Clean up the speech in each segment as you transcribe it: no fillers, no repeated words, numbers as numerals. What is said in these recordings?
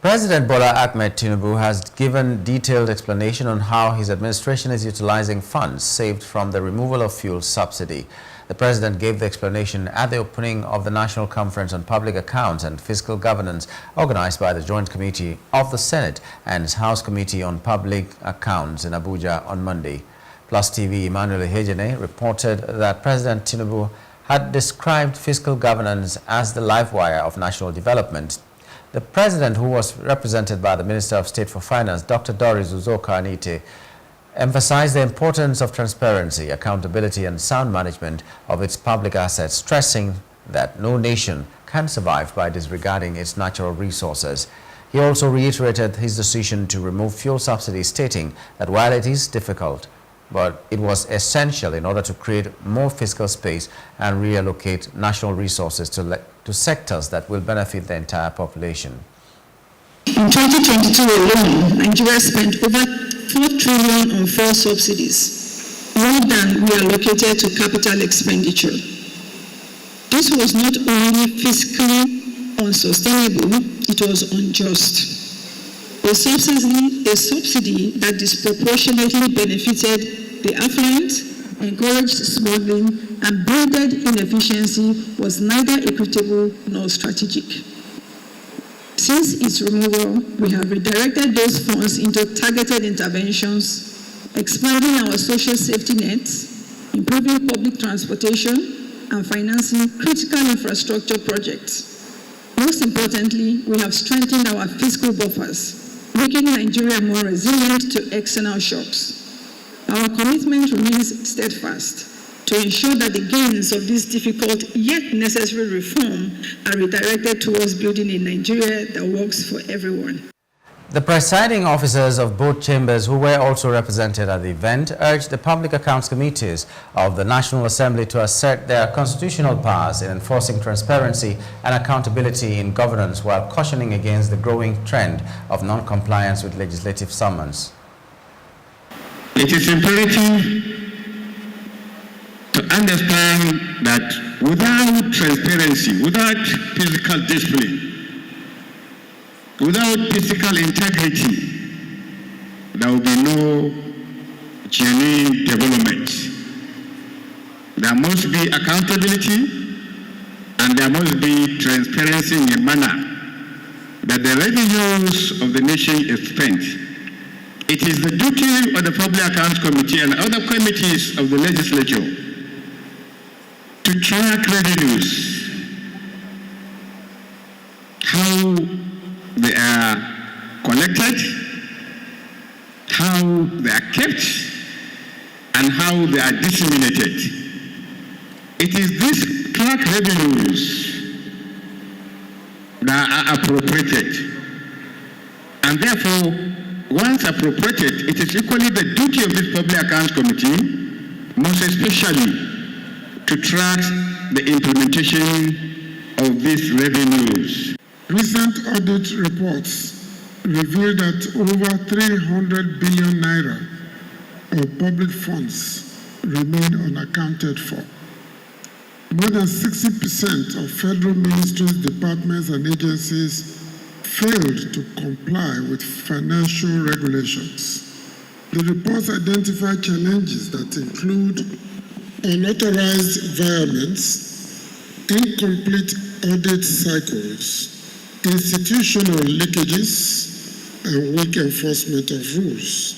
President Bola Ahmed Tinubu has given detailed explanation on how his administration is utilizing funds saved from the removal of fuel subsidy. The president gave the explanation at the opening of the National Conference on Public Accounts and Fiscal Governance organized by the Joint Committee of the Senate and House Committee on Public Accounts in Abuja on Monday. Plus TV Emmanuel Hejene reported that President Tinubu had described fiscal governance as the live wire of national development. The president, who was represented by the Minister of State for Finance, Dr. Doris Uzoka Anite, emphasized the importance of transparency, accountability, and sound management of its public assets, stressing that no nation can survive by disregarding its natural resources. He also reiterated his decision to remove fuel subsidies, stating that while it is difficult, but it was essential in order to create more fiscal space and reallocate national resources to sectors that will benefit the entire population. In 2022 alone, Nigeria spent over 4 trillion on fuel subsidies, more than we allocated to capital expenditure. This was not only fiscally unsustainable, it was unjust. A subsidy that disproportionately benefited the affluent, encouraged smuggling, and breeded inefficiency was neither equitable nor strategic. Since its removal, we have redirected those funds into targeted interventions, expanding our social safety nets, improving public transportation, and financing critical infrastructure projects. Most importantly, we have strengthened our fiscal buffers, making Nigeria more resilient to external shocks. Our commitment remains steadfast to ensure that the gains of this difficult yet necessary reform are redirected towards building a Nigeria that works for everyone. The presiding officers of both chambers, who were also represented at the event, urged the public accounts committees of the National Assembly to assert their constitutional powers in enforcing transparency and accountability in governance, while cautioning against the growing trend of non-compliance with legislative summons. It is imperative to understand that without transparency, without physical discipline, without physical integrity, there will be no genuine development. There must be accountability and there must be transparency in a manner that the revenues of the nation is spent. It is the duty of the Public Accounts Committee and other committees of the legislature to track revenues, how they are collected, how they are kept, and how they are disseminated. It is these track revenues that are appropriated, and therefore, once appropriated, it is equally the duty of this Public Accounts Committee, most especially, to track the implementation of these revenues. Recent audit reports reveal that over 300 billion naira of public funds remain unaccounted for. More than 60% of federal ministries, departments, and agencies failed to comply with financial regulations. The reports identify challenges that include unauthorized environments, incomplete audit cycles, institutional leakages, and weak enforcement of rules.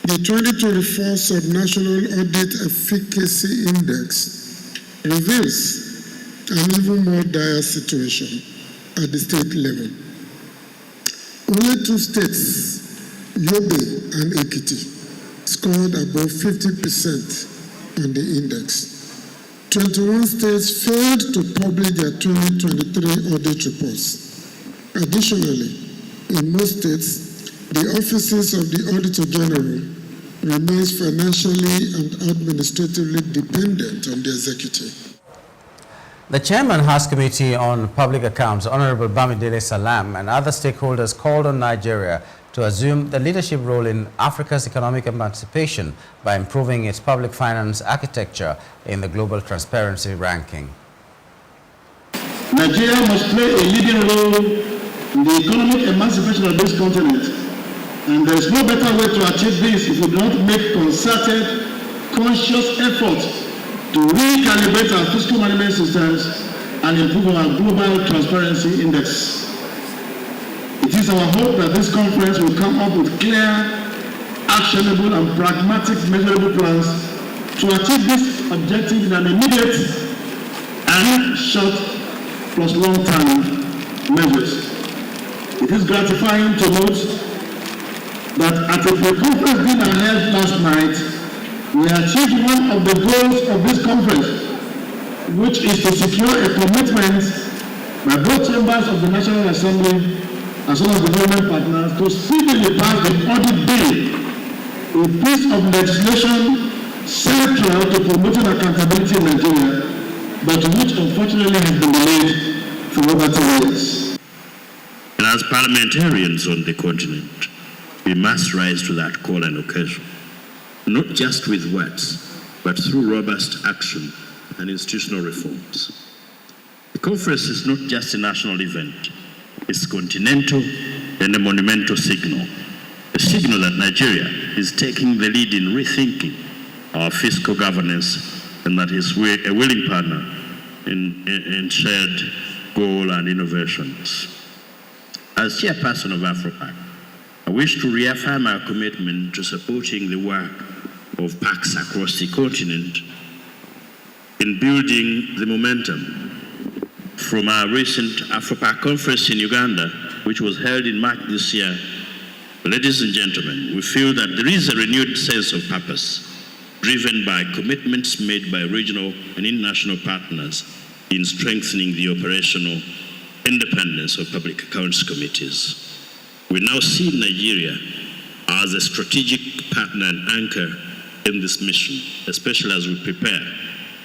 The 2024 Subnational Audit Efficacy Index reveals an even more dire situation at the state level. Only 2 states, Yobe and Ekiti, scored above 50% on the index. 21 states failed to publish their 2023 audit reports. Additionally, in most states, the offices of the Auditor General remains financially and administratively dependent on the executive. The Chairman, House Committee on Public Accounts, Honorable Bamidele Salam, and other stakeholders called on Nigeria to assume the leadership role in Africa's economic emancipation by improving its public finance architecture in the global transparency ranking. Nigeria must play a leading role the economic emancipation of this continent. And there is no better way to achieve this if we do not make concerted, conscious effort to recalibrate our fiscal management systems and improve our global transparency index. It is our hope that this conference will come up with clear, actionable and pragmatic measurable plans to achieve this objective in an immediate and short plus long-term measures. It is gratifying to note that at a pre-conference dinner held last night, we achieved one of the goals of this conference, which is to secure a commitment by both chambers of the National Assembly as well as the government partners to speedily pass the audit bill, a piece of legislation central to promoting accountability in Nigeria, but which unfortunately has been delayed for over 10 years. And as parliamentarians on the continent, we must rise to that call and occasion, not just with words, but through robust action and institutional reforms. The conference is not just a national event, it's continental and a monumental signal, a signal that Nigeria is taking the lead in rethinking our fiscal governance and that is a willing partner in shared goal and innovations. As chairperson of AfroPac, I wish to reaffirm our commitment to supporting the work of PACs across the continent in building the momentum from our recent AfroPac conference in Uganda, which was held in March this year. Ladies and gentlemen, we feel that there is a renewed sense of purpose driven by commitments made by regional and international partners in strengthening the operational independence of public accounts committees. We now see Nigeria as a strategic partner and anchor in this mission, especially as we prepare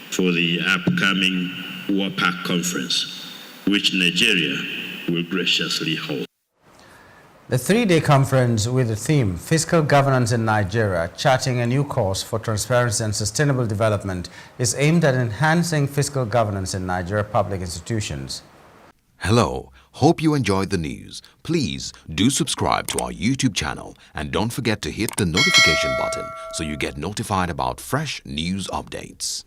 for the upcoming WAPAC conference, which Nigeria will graciously hold. The three-day conference with the theme Fiscal Governance in Nigeria, Charting a New Course for Transparency and Sustainable Development is aimed at enhancing fiscal governance in Nigeria public institutions. Hello, hope you enjoyed the news. Please do subscribe to our YouTube channel and don't forget to hit the notification button so you get notified about fresh news updates.